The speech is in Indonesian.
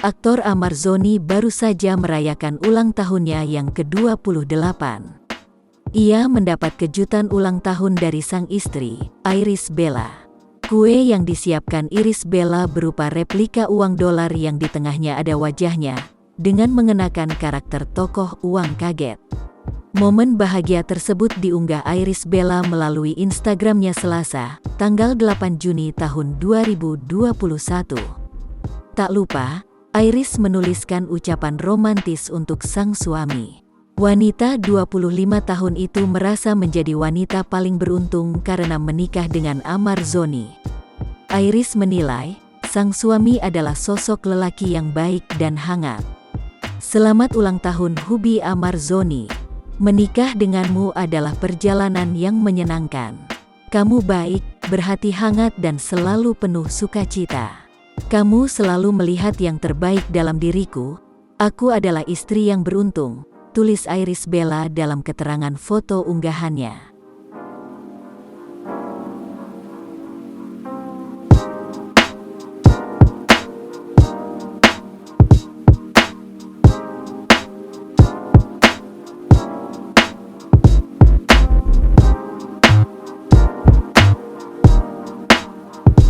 Aktor Amarzoni baru saja merayakan ulang tahunnya yang ke-28. Ia mendapat kejutan ulang tahun dari sang istri, Iris Bella. Kue yang disiapkan Iris Bella berupa replika uang dolar yang di tengahnya ada wajahnya, dengan mengenakan karakter tokoh uang kaget. Momen bahagia tersebut diunggah Iris Bella melalui Instagramnya Selasa, tanggal 8 Juni tahun 2021. Tak lupa, Iris menuliskan ucapan romantis untuk sang suami. Wanita 25 tahun itu merasa menjadi wanita paling beruntung karena menikah dengan Amarzoni. Iris menilai, sang suami adalah sosok lelaki yang baik dan hangat. Selamat ulang tahun hubby Amarzoni. Menikah denganmu adalah perjalanan yang menyenangkan. Kamu baik, berhati hangat dan selalu penuh sukacita. Kamu selalu melihat yang terbaik dalam diriku. Aku adalah istri yang beruntung, tulis Iris Bella dalam keterangan foto unggahannya.